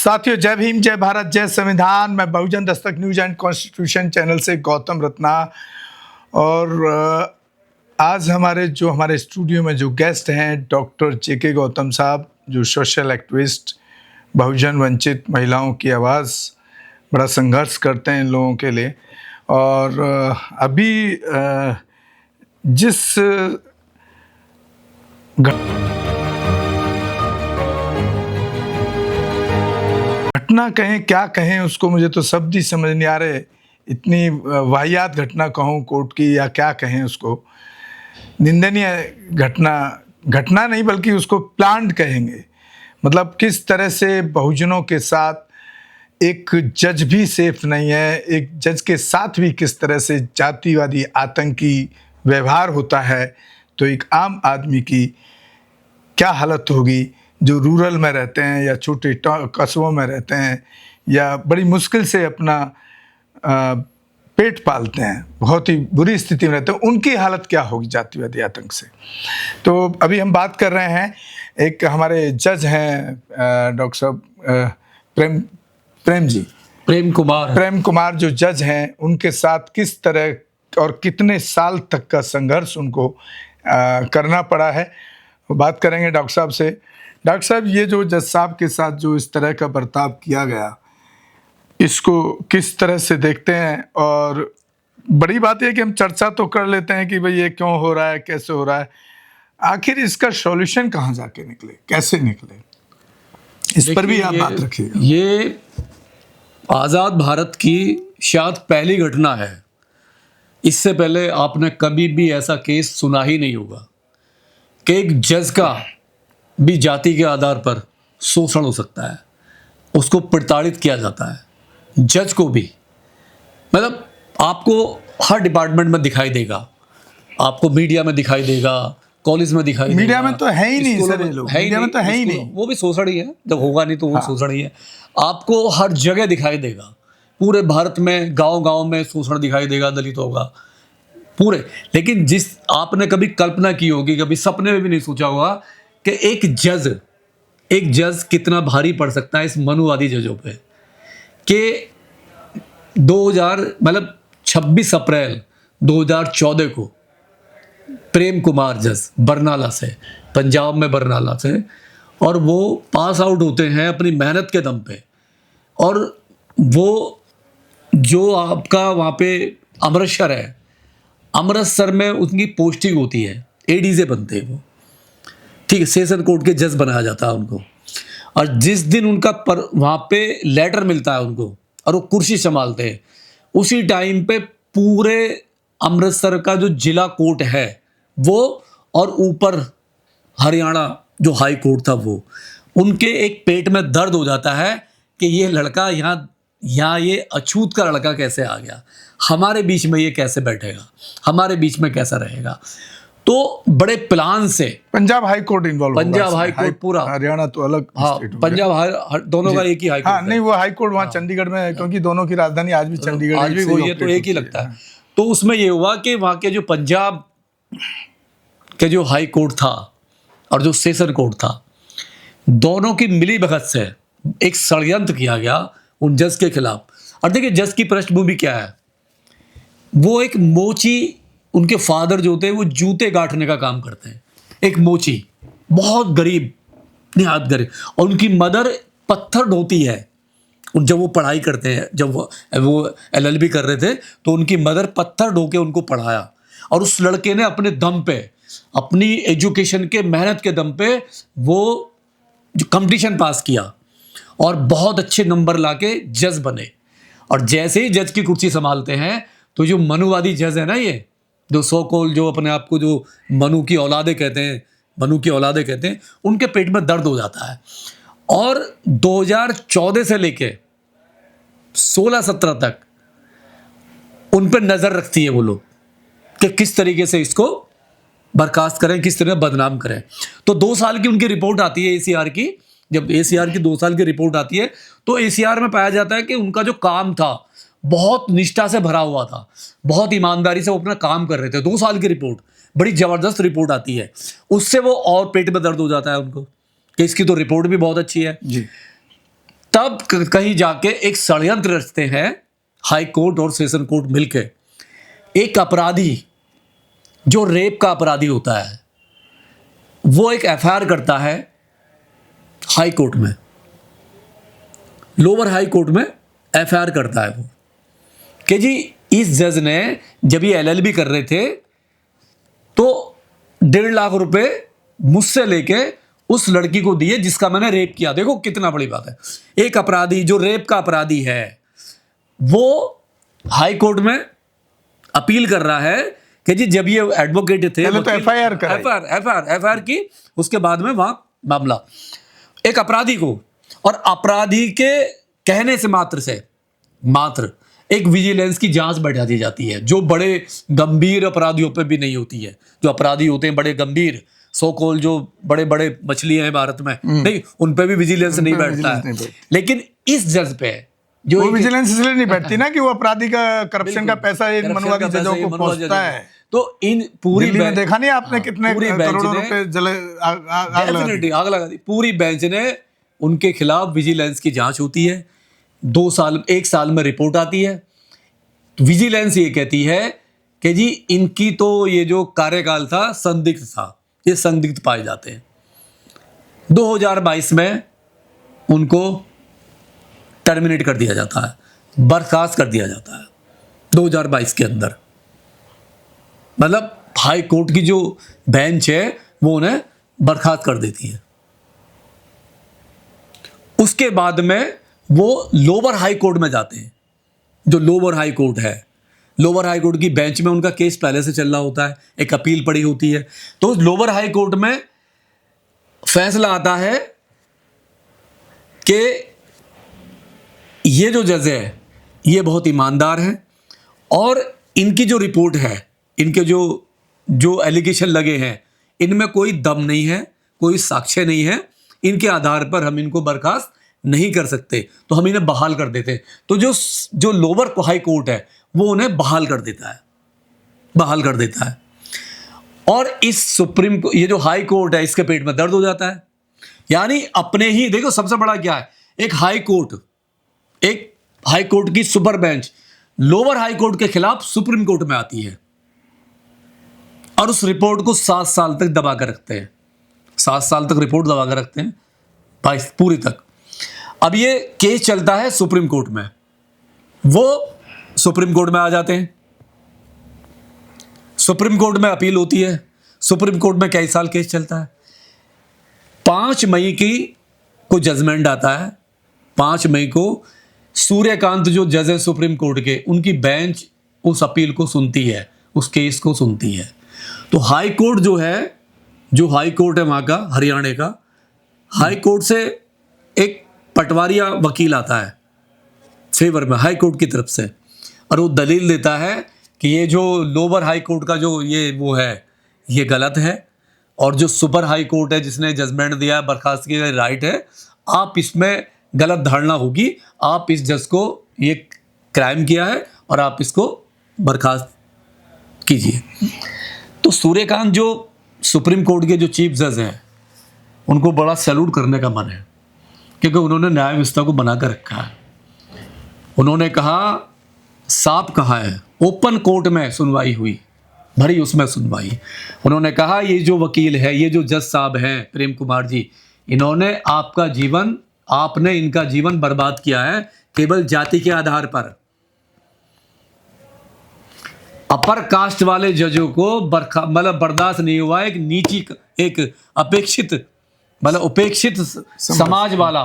साथियों, जय भीम, जय भारत, जय संविधान। मैं बहुजन Dastak news and constitution channel से गौतम रत्ना। और आज हमारे स्टूडियो में जो गेस्ट हैं, डॉक्टर जेके गौतम साहब, जो सोशल एक्टिविस्ट, बहुजन वंचित महिलाओं की आवाज़, बड़ा संघर्ष करते हैं इन लोगों के लिए। और अभी जिस घटना कहें, क्या कहें उसको, मुझे तो शब्द ही समझ नहीं आ रहे। इतनी वाहियात घटना कहूँ कोर्ट की, या क्या कहें उसको। निंदनीय घटना नहीं बल्कि उसको प्लांट कहेंगे। मतलब किस तरह से बहुजनों के साथ एक जज भी सेफ नहीं है, एक जज के साथ भी किस तरह से जातिवादी आतंकी व्यवहार होता है, तो एक आम आदमी की क्या हालत होगी जो रूरल में रहते हैं या छोटे कस्बों में रहते हैं या बड़ी मुश्किल से अपना पेट पालते हैं, बहुत ही बुरी स्थिति में रहते हैं, उनकी हालत क्या होगी जातिवादी आतंक से। तो अभी हम बात कर रहे हैं, एक हमारे जज हैं डॉक्टर साहब प्रेम कुमार जो जज हैं, उनके साथ किस तरह और कितने साल तक का संघर्ष उनको करना पड़ा है, बात करेंगे डॉक्टर साहब से। डॉक्टर साहब, ये जो जज साहब के साथ जो इस तरह का बर्ताव किया गया, इसको किस तरह से देखते हैं? और बड़ी बात है कि हम चर्चा तो कर लेते हैं कि भाई ये क्यों हो रहा है, कैसे हो रहा है, आखिर इसका सॉल्यूशन कहाँ जाके निकले, कैसे निकले, इस पर भी आप बात रखिएगा। ये आज़ाद भारत की शायद पहली घटना है। इससे पहले आपने कभी भी ऐसा केस सुना ही नहीं होगा कि एक जज का भी जाति के आधार पर शोषण हो सकता है, उसको प्रताड़ित किया जाता है। जज को भी, मतलब आपको हर डिपार्टमेंट में दिखाई देगा, आपको मीडिया में दिखाई देगा, कॉलेज में दिखाई देगा। मीडिया में तो है ही नहीं सर, मीडिया में तो है ही नहीं, वो भी शोषण ही है, जब होगा नहीं तो वो शोषण ही है। आपको हर जगह दिखाई देगा, पूरे भारत में गांव-गांव में शोषण दिखाई देगा दलितों का पूरे। लेकिन जिस आपने कभी कल्पना की होगी, कभी सपने में भी नहीं सोचा होगा कि एक जज कितना भारी पड़ सकता है इस मनुवादी जजों पे। कि 26 अप्रैल 2014 को प्रेम कुमार जज बरनाला से, पंजाब में बरनाला से, और वो पास आउट होते हैं अपनी मेहनत के दम पे। और वो जो आपका वहाँ पे अमृतसर है, अमृतसर में उनकी पोस्टिंग होती है, एडीजे बनते हैं वो, ठीक है, सेशन कोर्ट के जज बनाया जाता है उनको। और जिस दिन उनका वहाँ पे लेटर मिलता है उनको और वो कुर्सी संभालते हैं, उसी टाइम पे पूरे अमृतसर का जो जिला कोर्ट है वो, और ऊपर हरियाणा जो हाई कोर्ट था वो, उनके एक पेट में दर्द हो जाता है कि ये लड़का यहाँ ये अछूत का लड़का कैसे आ गया, हमारे बीच में ये कैसे बैठेगा, हमारे बीच में कैसा रहेगा। तो बड़े प्लान से Punjab high court involve, Punjab high court पूरा, हरियाणा तो अलग, हाँ, पंजाब दोनों का एक ही हाई कोर्ट। हाँ, नहीं, वो हाई कोर्ट वहाँ चंडीगढ़ में है, क्योंकि दोनों की राजधानी आज भी चंडीगढ़, आज भी वही है, तो एक ही लगता है। तो उसमें ये हुआ कि वहाँ के जो पंजाब के जो हाई कोर्ट था और जो सेशन कोर्ट था, दोनों की मिली भगत से एक षड्यंत्र किया गया उन जज के खिलाफ। और देखिए, जज की पृष्ठभूमि क्या है, वो एक मोची, उनके फादर जो थे वो जूते गांठने का काम करते हैं, एक मोची, बहुत गरीब, निहायत गरीब, और उनकी मदर पत्थर ढोती है। जब वो पढ़ाई करते हैं, जब वो LLB कर रहे थे, तो उनकी मदर पत्थर ढो के उनको पढ़ाया। और उस लड़के ने अपने दम पे, अपनी एजुकेशन के मेहनत के दम पे, वो जो कंपटीशन पास किया और बहुत अच्छे नंबर लाके जज बने। और जैसे ही जज की कुर्सी संभालते हैं, तो जो मनुवादी जज है ना, ये जो सो-कॉल्ड, जो अपने आप को जो मनु की औलादे कहते हैं, उनके पेट में दर्द हो जाता है। और 2014 से लेके 16-17 तक उन पर नज़र रखती है वो लोग कि किस तरीके से इसको बर्खास्त करें, किस तरह बदनाम करें। तो 2 साल की उनकी रिपोर्ट आती है ACR की। जब ACR की 2 साल की रिपोर्ट आती है, तो ACR में पाया जाता है कि उनका जो काम था बहुत निष्ठा से भरा हुआ था, बहुत ईमानदारी से वो अपना काम कर रहे थे। 2 साल की रिपोर्ट, बड़ी ज़बरदस्त रिपोर्ट आती है। उससे वो और पेट में दर्द हो जाता है उनको कि इसकी तो रिपोर्ट भी बहुत अच्छी है जी। तब कहीं जाके एक षड्यंत्र रचते हैं हाई कोर्ट और सेशन कोर्ट मिलके। एक अपराधी जो रेप का अपराधी होता है वो एक एफआईआर करता है हाई कोर्ट में, लोअर हाई कोर्ट में एफआईआर करता है वो कि जी इस जज ने जब ये एलएलबी कर रहे थे तो 1.5 लाख रुपए मुझसे लेके उस लड़की को दिए जिसका मैंने रेप किया। देखो कितना बड़ी बात है। एक अपराधी जो रेप का अपराधी है वो हाई कोर्ट में अपील कर रहा है कि जी जब ये एडवोकेट थे पहले तो एफआईआर की, उसके बाद में वहां मामला एक अपराधी को, और अपराधी के कहने से मात्र एक विजिलेंस की जांच बैठा दी जाती है जो बड़े गंभीर अपराधियों पे भी नहीं होती है। जो अपराधी होते हैं बड़े गंभीर, सो कॉल जो बड़े बड़े मछलियां हैं भारत में, नहीं उन पे भी विजिलेंस नहीं बैठता है। लेकिन इस जज पे जो वो विजिलेंस इसलिए नहीं बैठती ना कि वो अपराधी का करप्शन का पैसा इन मनुवादी जजों को पहुंचता है। तो इन पूरी दिल्ली में देखा नहीं आपने कितने करोड़ों रुपए जले आग लगा दी। पूरी बेंच ने उनके खिलाफ विजिलेंस की जांच होती है, 1 साल में रिपोर्ट आती है। विजिलेंस ये कहती है कि जी इनकी तो ये जो कार्यकाल था संदिग्ध था, ये संदिग्ध पाए जाते हैं। 2022 में उनको टर्मिनेट कर दिया जाता है, बर्खास्त कर दिया जाता है 2022 के अंदर। मतलब हाई कोर्ट की जो बेंच है वो उन्हें बर्खास्त कर देती है। उसके बाद में वो लोअर हाई कोर्ट में जाते हैं। जो लोअर हाई कोर्ट है, लोअर हाई कोर्ट की बेंच में उनका केस पहले से चल रहा होता है, एक अपील पड़ी होती है। तो लोअर हाई कोर्ट में फैसला आता है कि ये जो जज है ये बहुत ईमानदार है और इनकी जो रिपोर्ट है, इनके जो एलिगेशन लगे हैं इनमें कोई दम नहीं है, कोई साक्ष्य नहीं है, इनके आधार पर हम इनको बर्खास्त नहीं कर सकते, तो हम इन्हें बहाल कर देते हैं। तो जो लोअर हाई कोर्ट है वो उन्हें बहाल कर देता है। और इस ये जो हाई कोर्ट है इसके पेट में दर्द हो जाता है। यानी अपने ही देखो सबसे बड़ा क्या है, एक हाई कोर्ट की super bench lower high court के खिलाफ सुप्रीम कोर्ट में आती है और उस रिपोर्ट को 7 साल तक दबा कर रखते हैं। 7 साल तक रिपोर्ट दबा कर रखते हैं, 22 पूरी तक। अब ये केस चलता है सुप्रीम कोर्ट में, वो सुप्रीम कोर्ट में आ जाते हैं। सुप्रीम कोर्ट में अपील होती है, सुप्रीम कोर्ट में कई साल केस चलता है। 5 मई को जजमेंट आता है। 5 मई को सूर्यकांत जो जज है सुप्रीम कोर्ट के, उनकी बेंच उस अपील को सुनती है, उस केस को सुनती है। तो हाई कोर्ट जो हाई कोर्ट है वहां का, हरियाणा का हाई कोर्ट से एक पटवारिया वकील आता है फेवर में हाई कोर्ट की तरफ से, और वो दलील देता है कि ये जो लोअर हाई कोर्ट का जो वो है ये गलत है, और जो सुपर हाई कोर्ट है जिसने जजमेंट दिया है बर्खास्त की राइट है, आप इसमें गलत धारणा होगी, आप इस जज को ये क्राइम किया है और आप इसको बर्खास्त कीजिए। तो सूर्यकांत जो सुप्रीम कोर्ट के जो चीफ जज हैं उनको बड़ा सैल्यूट करने का मन है, क्योंकि उन्होंने न्याय व्यवस्था को बना कर रखा है। उन्होंने कहा, साफ कहा है, ओपन कोर्ट में सुनवाई हुई, भरी उसमें सुनवाई। उन्होंने कहा ये जो वकील है, ये जो जज साहब हैं प्रेम कुमार जी, इन्होंने आपने इनका जीवन बर्बाद किया है केवल जाति के आधार पर। अपर कास्ट वाले जजों को बर्दाश्त नहीं हुआ, एक उपेक्षित समाज वाला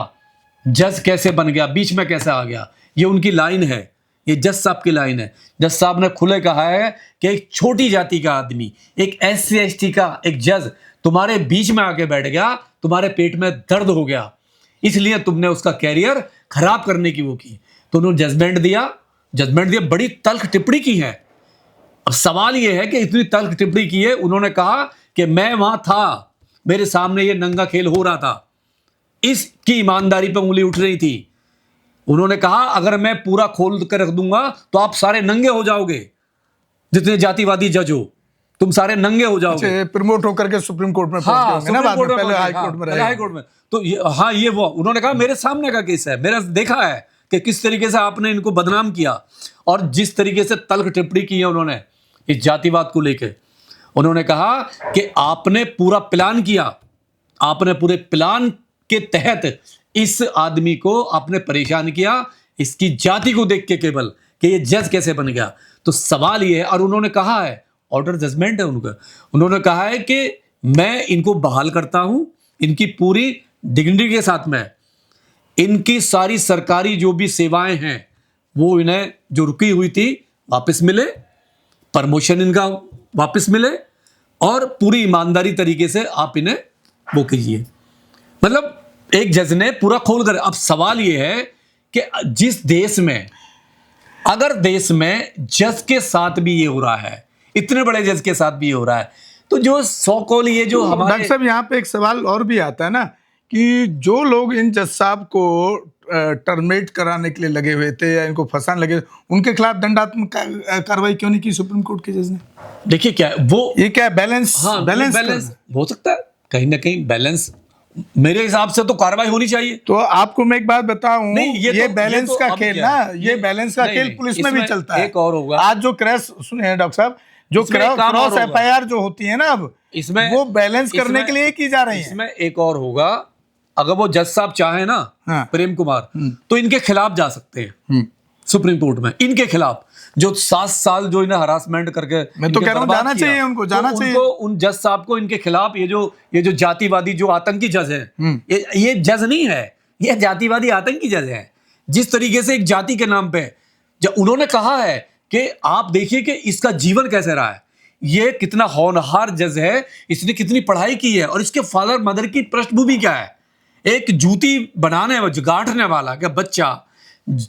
जज कैसे बन गया, बीच में कैसे आ गया। ये उनकी लाइन है, ये जज साहब की लाइन है। जज साहब ने खुले कहा है कि एक छोटी जाति का आदमी, एक SC ST का एक जज तुम्हारे बीच में आके बैठ गया, तुम्हारे पेट में दर्द हो गया, इसलिए तुमने उसका कैरियर खराब करने की वो की। तो उन्होंने जजमेंट दिया, बड़ी तल्ख टिप्पणी की है। अब सवाल ये है कि इतनी तल्ख टिप्पणी की है, उन्होंने कहा कि मैं वहां था, मेरे सामने ये नंगा खेल हो रहा था, इसकी ईमानदारी पर उंगली उठ रही थी। उन्होंने कहा अगर मैं पूरा खोल कर रख दूंगा तो आप सारे नंगे हो जाओगे जितने जातिवादी जज हो। तुम सारे नंगे हो जाओगे। प्रमोट होकर के सुप्रीम कोर्ट में हाँ, पहुंचते होंगे ना बाद में, सुप्रीम पहले कोर्ट में हाई पहुंचे, कोर्ट में पहले रहे। हाई कोर्ट में। तो ये वो उन्होंने कहा मेरे सामने का केस है, मेरा देखा है कि किस तरीके से आपने इनको बदनाम किया और जिस तरीके से तल्ख टिप्पणी की है उन्होंने इस जातिवाद को लेके। उन्होंने कहा कि आपने पूरा प्लान किया, आपने पूरे प्लान के तहत इस आदमी को आपने परेशान किया, इसकी जाति को देख के केवल कि ये जज कैसे बन गया। तो सवाल ये है, और उन्होंने कहा है, ऑर्डर जजमेंट है उनका, उन्होंने कहा है कि मैं इनको बहाल करता हूं, इनकी पूरी डिग्निटी के साथ में इनकी सारी सरकारी जो भी सेवाएं हैं वो इन्हें जो रुकी हुई थी वापस मिले, प्रमोशन इनका वापस मिले, और पूरी ईमानदारी तरीके से आप इन्हें वो कीजिए। मतलब एक जज ने पूरा खोल कर। अब सवाल ये है कि जिस देश में, अगर देश में जज के साथ भी ये हो रहा है, इतने बड़े जज के साथ भी ये हो रहा है, तो जो सो कॉल ये जो हमारे डॉक्टर साहब यहाँ पे एक सवाल और भी आता है ना कि जो लोग इन जज साहब को टर्मिनेट कराने के लिए लगे हुए थे या इनको फंसाने लगे, उनके खिलाफ दंडात्मक कार्रवाई क्यों नहीं की सुप्रीम कोर्ट के जज ने? देखिए क्या है वो, ये क्या बैलेंस? हाँ, बैलेंस हो सकता है कहीं ना कहीं बैलेंस। मेरे हिसाब से तो कार्रवाई होनी चाहिए। तो आपको मैं एक बात बताऊं, नहीं, ये बैलेंस का खेल ना, ये बैलेंस का नहीं, खेल नहीं, पुलिस में भी इसमें चलता है। एक और होगा। आज जो क्रैश सुने डॉक्टर साहब, जो इसमें एक काम और क्रॉस होगा। एफआईआर जो होती है ना, अब इसमें वो बैलेंस करने के लिए की जा रही है। इसमें एक और होगा, अगर वो जज साहब चाहे ना, हाँ। प्रेम कुमार, तो इनके खिलाफ जा सकते हैं सुप्रीम कोर्ट में, इनके खिलाफ जो 7 साल जो इन्हें हरासमेंट करके मैं तो कह रहा हूं बर्बाद जाना किया, चाहिए उनको, जाना तो चाहिए। उनको, उन जज साहब को इनके खिलाफ ये जो जातिवादी जो आतंकी जज है, ये जज नहीं है, ये जातिवादी आतंकी जज है। जिस तरीके से एक जाति के नाम पे जब उन्होंने कहा है कि आप देखिए कि इसका जीवन कैसे रहा है, ये कितना होनहार जज है, इसने कितनी पढ़ाई की है और इसके फादर मदर की पृष्ठभूमि क्या है। एक जूती बनाने गांठने वाला का बच्चा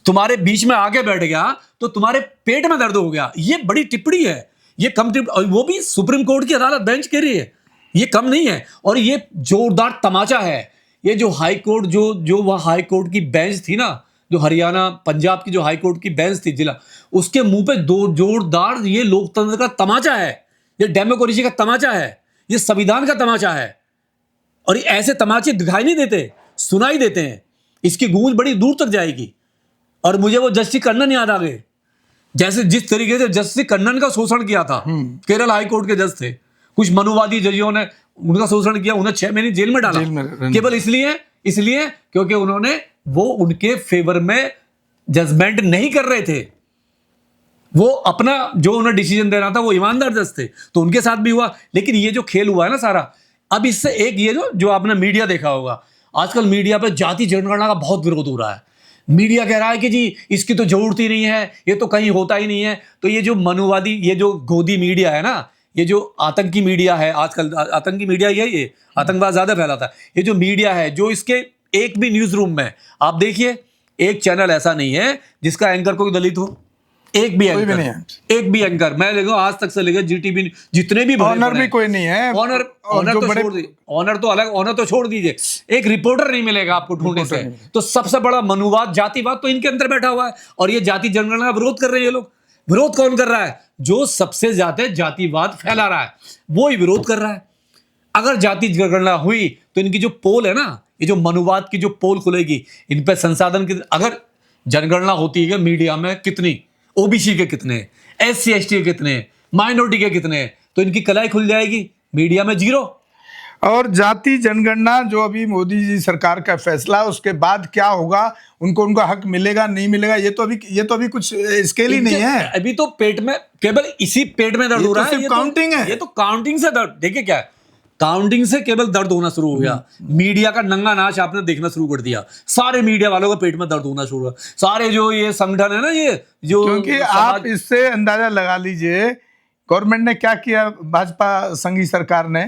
तुम्हारे बीच में आगे बैठ गया तो तुम्हारे पेट में दर्द हो गया, ये बड़ी टिप्पणी है, ये कम टिप्पणी, वो भी सुप्रीम कोर्ट की अदालत बेंच कह रही है, ये कम नहीं है। और ये जोरदार तमाचा है, ये जो हाई कोर्ट जो वह हाई कोर्ट की बेंच थी ना, जो हरियाणा पंजाब की जो हाई कोर्ट की बेंच थी जिला, उसके मुंह पे दो जोरदार ये लोकतंत्र का तमाचा है, ये डेमोक्रेसी का तमाचा है, ये संविधान का तमाचा है। और ऐसे तमाचे दिखाई नहीं देते, सुनाई देते हैं, इसकी गूंज बड़ी दूर तक जाएगी। और मुझे वो जस्टिस कन्नन याद आ गए, जैसे जिस तरीके से जस्टिस कन्नन का शोषण किया था, केरल हाई कोर्ट के जज थे, कुछ मनुवादी जजों ने उनका शोषण किया, उन्हें 6 महीने जेल में डाला, केवल इसलिए क्योंकि उन्होंने वो उनके फेवर में जजमेंट नहीं कर रहे थे, वो अपना जो उन्हें डिसीजन देना था वो ईमानदार जज थे, तो उनके साथ भी हुआ। लेकिन ये जो खेल हुआ है ना सारा, अब इससे एक ये जो आपने मीडिया देखा होगा, आजकल मीडिया पे जाति जनगणना का बहुत विरोध हो रहा है। मीडिया कह रहा है कि जी इसकी तो जरूरत ही नहीं है, ये तो कहीं होता ही नहीं है। तो ये जो मनुवादी, ये जो गोदी मीडिया है ना, ये जो आतंकी मीडिया है, आजकल आतंकी मीडिया यही है, आतंकवाद ज्यादा फैलाता है। ये जो मीडिया है, जो इसके एक भी न्यूज रूम में आप देखिए, एक चैनल ऐसा नहीं है जिसका एंकर कोई दलित हो, एक भी एंकर मैं लेगा आज तक से लेकर जीटीवी, जितने भी ऑनर भी कोई नहीं है। ऑनर तो छोड़ दीजिए, ऑनर तो अलग, ऑनर तो छोड़ दीजिए, एक रिपोर्टर नहीं मिलेगा आपको ढूंढने से। तो सबसे बड़ा मनुवाद, जातिवाद तो इनके अंदर बैठा हुआ है, और ये जाति जनगणना का विरोध कर रहे हैं ये लोग। विरोध कौन कर रहा है? जो सबसे ज्यादा जातिवाद फैला रहा है वो ही विरोध कर रहा है। अगर जाति जनगणना हुई तो इनकी जो पोल है ना, ये जो मनुवाद की जो पोल खुलेगी, इन पे संसाधन की, अगर जनगणना होती है मीडिया में कितनी, ओबीसी के कितने, एससी एसटी के कितने, माइनॉरिटी के कितने, तो इनकी कलाई खुल जाएगी, मीडिया में 0। और जाति जनगणना जो अभी मोदी जी सरकार का फैसला, उसके बाद क्या होगा, उनका हक मिलेगा नहीं मिलेगा, ये तो अभी कुछ स्केल ही नहीं है। अभी तो पेट में, केवल इसी पेट में दर्द हो रहा है, ये काउंटिंग है, ये तो काउंटिंग से दर्द। देखिए क्या है, काउंटिंग से केवल दर्द होना शुरू हो गया। मीडिया का नंगा नाच आपने देखना शुरू कर दिया, सारे मीडिया वालों का पेट में दर्द होना शुरू हुआ, सारे जो ये संगठन है ना, ये जो, क्योंकि आप इससे अंदाजा लगा लीजिए गवर्नमेंट ने क्या किया, भाजपा संघी सरकार ने,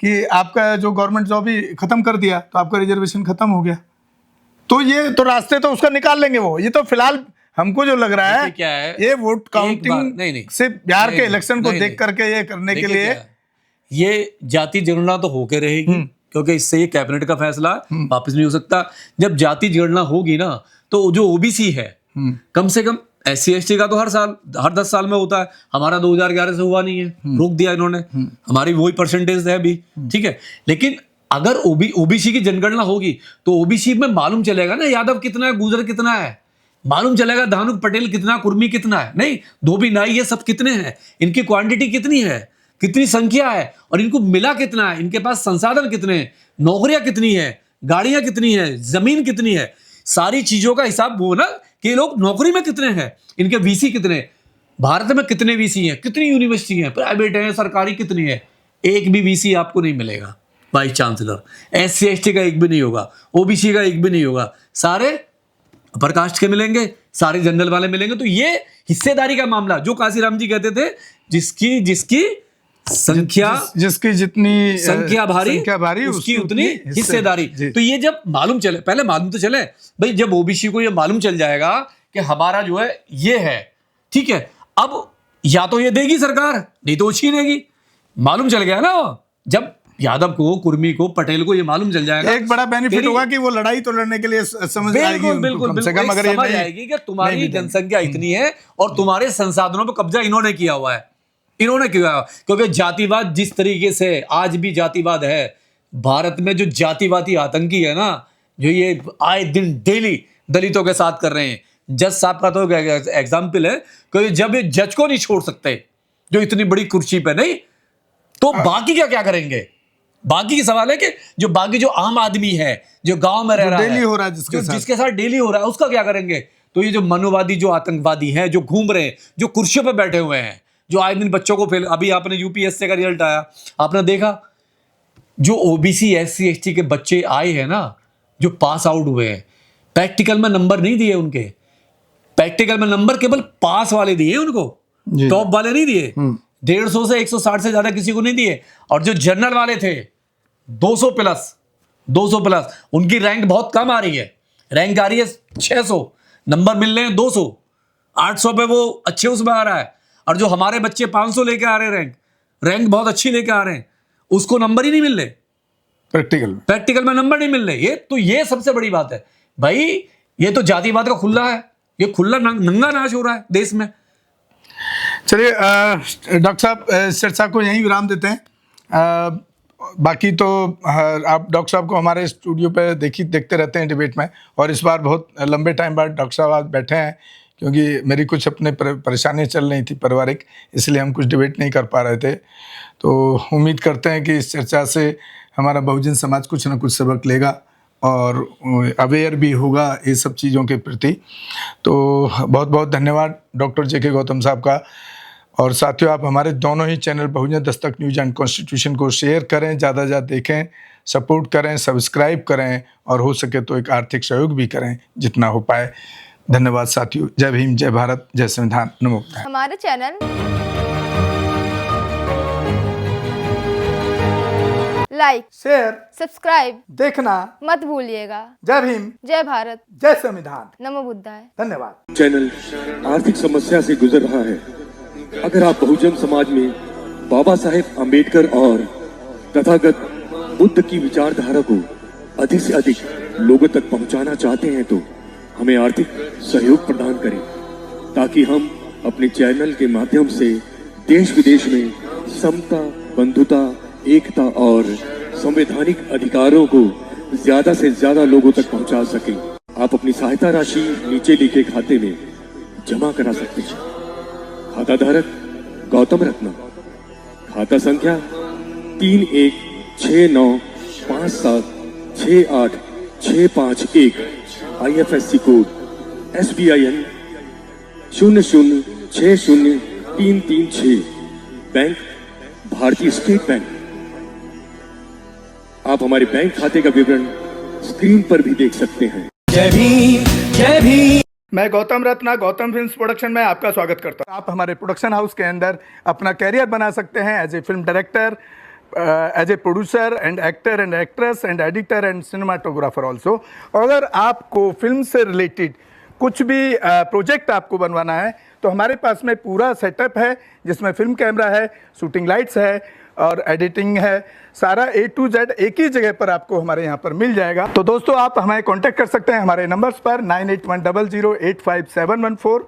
कि आपका जो गवर्नमेंट जॉब ही खत्म कर दिया, तो आपका रिजर्वेशन खत्म हो गया। तो ये तो रास्ते तो उसका निकाल लेंगे वो। ये तो फिलहाल हमको जो लग रहा है, क्या है, ये वोट काउंटिंग से बिहार के इलेक्शन को देख करके ये करने के लिए, ये जाति जनगणना तो होके रहेगी, क्योंकि इससे ये कैबिनेट का फैसला वापस नहीं हो सकता। जब जाति जनगणना होगी ना, तो जो ओबीसी है, कम से कम SC/ST का तो हर साल, हर 10 साल में होता है। हमारा 2011 से हुआ नहीं है, रोक दिया इन्होंने। हमारी वही परसेंटेज है अभी, ठीक है। लेकिन अगर ओबीसी की जनगणना होगी तो ओबीसी में मालूम चलेगा ना यादव कितना है, गुर्जर कितना है, मालूम चलेगा धानुक पटेल कितना, कुर्मी कितना है, नहीं धोबी नाई ये सब कितने हैं, इनकी क्वांटिटी कितनी है, कितनी संख्या है, और इनको मिला कितना है, इनके पास संसाधन कितने हैं, नौकरियां कितनी है, गाड़ियां कितनी है, जमीन कितनी है, सारी चीजों का हिसाब वो ना कि ये लोग नौकरी में कितने हैं, इनके वीसी कितने, भारत में कितने वीसी हैं, कितनी यूनिवर्सिटी हैं, प्राइवेट हैं, सरकारी कितनी है, एक भी वीसी आपको नहीं मिलेगा वाइस चांसलर। SC/ST का एक भी नहीं होगा, ओबीसी का एक भी नहीं होगा, सारे अपर कास्ट के मिलेंगे, सारे जनरल वाले मिलेंगे। तो ये हिस्सेदारी का मामला जो काशीराम जी कहते थे, जिसकी संख्या जिसकी जितनी संख्या भारी उसकी उतनी हिस्सेदारी। तो ये जब मालूम चले, पहले मालूम तो चले भाई, जब ओबीसी को ये मालूम चल जाएगा कि हमारा जो है ये है, ठीक है, अब या तो ये देगी सरकार, नहीं तो वो छीनेगी। मालूम चल गया ना, जब यादव को, कुर्मी को, पटेल को ये मालूम चल जाएगा, एक बड़ा बेनिफिट होगा कि वो लड़ाई तो लड़ने के लिए समझ आएगी उनको, कम से कम। अगर समझ आएगी कि तुम्हारी जनसंख्या इतनी है और तुम्हारे संसाधनों पर कब्जा इन्होंने किया हुआ है, इन्होंने किया। क्योंकि जातिवाद जिस तरीके से आज भी जातिवाद है भारत में, जो जातिवादी आतंकी है ना, जो ये आए दिन डेली दलितों के साथ कर रहे हैं। जज साहब का तो एग्जाम्पल है, क्योंकि जब ये जज को नहीं छोड़ सकते जो इतनी बड़ी कुर्सी पे, नहीं तो बाकी क्या करेंगे। बाकी की सवाल है कि जो बाकी जो आम आदमी है, जो गांव में रह रहा है, डेली हो रहा है, जिसके साथ डेली हो रहा है, उसका क्या करेंगे। तो ये जो मनोवादी, जो आतंकवादी हैं, जो घूम रहे हैं, जो कुर्सियों पर बैठे हुए हैं, जो आए दिन बच्चों को फेल, अभी आपने यूपीएससी का रिजल्ट आया, आपने देखा जो ओबीसी SC/ST के बच्चे आए हैं ना, जो पास आउट हुए हैं, प्रैक्टिकल में नंबर नहीं दिए उनके, प्रैक्टिकल में नंबर केवल पास वाले दिए उनको, टॉप वाले नहीं दिए। 150 से 160 से ज्यादा किसी को नहीं दिए। और जो जनरल वाले थे 200 प्लस, उनकी रैंक बहुत कम आ रही है, रैंक आ रही है 600, नंबर मिल रहे हैं 200, 800 पे वो अच्छे उसमें आ रहा है। और जो हमारे बच्चे 500 लेके आ रहे हैं, रैंक बहुत अच्छी लेके आ रहे हैं, उसको नंबर ही नहीं मिल रहे, प्रैक्टिकल में नंबर नहीं मिल रहे। ये सबसे बड़ी बात है भाई, ये तो जातिवाद का खुला है, ये खुला नंगा नाच हो रहा है देश में। चलिए डॉक्टर साहब, चर्चा को यहीं विराम देते हैं। बाकी तो आप डॉक्टर साहब को हमारे स्टूडियो पे देखते रहते हैं डिबेट में, और इस बार बहुत लंबे टाइम बाद डॉक्टर साहब आज बैठे हैं, क्योंकि मेरी कुछ अपने परेशानियाँ चल रही थी पारिवारिक, इसलिए हम कुछ डिबेट नहीं कर पा रहे थे। तो उम्मीद करते हैं कि इस चर्चा से हमारा बहुजन समाज कुछ ना कुछ सबक लेगा और अवेयर भी होगा ये सब चीज़ों के प्रति। तो बहुत बहुत धन्यवाद डॉक्टर JK गौतम साहब का। और साथियों, आप हमारे दोनों ही channel Bahujan Dastak news and constitution को शेयर करें, ज़्यादा से ज़्यादा देखें, सपोर्ट करें, सब्सक्राइब करें, और हो सके तो एक आर्थिक सहयोग भी करें जितना हो पाए। धन्यवाद साथियों। जय भीम, जय भारत, जय संविधान, नमो बुद्धाय। हमारे चैनल लाइक, शेयर, सब्सक्राइब देखना मत भूलिएगा। जय भीम, जय भारत, जय संविधान, नमो बुद्धाय। धन्यवाद। चैनल आर्थिक समस्या से गुजर रहा है। अगर आप बहुजन समाज में बाबा साहेब अम्बेडकर और तथागत बुद्ध की विचारधारा को अधिक से अधिक लोगों तक पहुंचाना चाहते हैं तो हमें आर्थिक सहयोग प्रदान करें, ताकि हम अपने चैनल के माध्यम से देश विदेश में समता, बंधुता, एकता और संवैधानिक अधिकारों को ज्यादा से ज्यादा लोगों तक पहुंचा सकें। आप अपनी सहायता राशि नीचे लिखे खाते में जमा करा सकते हैं। खाता धारक गौतम रत्ना, खाता संख्या 3169576865 IFSC कोड SBIN 0060336, बैंक भारतीय स्टेट बैंक। आप हमारे बैंक खाते का विवरण स्क्रीन पर भी देख सकते हैं। जय भीम, जय भीम। मैं गौतम रत्ना गौतम फिल्म्स प्रोडक्शन में आपका स्वागत करता हूं। आप हमारे प्रोडक्शन हाउस के अंदर अपना कैरियर बना सकते हैं as a film director, as a producer and actor and actress and editor and cinematographer also. अगर आपको फिल्म से रिलेटेड कुछ भी प्रोजेक्ट आपको बनवाना है तो हमारे पास में पूरा सेटअप है, जिसमें फिल्म कैमरा है, शूटिंग लाइट्स है और एडिटिंग है। सारा A to Z एक ही जगह पर आपको हमारे यहाँ पर मिल जाएगा। तो दोस्तों, आप हमें कांटेक्ट कर सकते हैं हमारे नंबर्स पर 9810085714।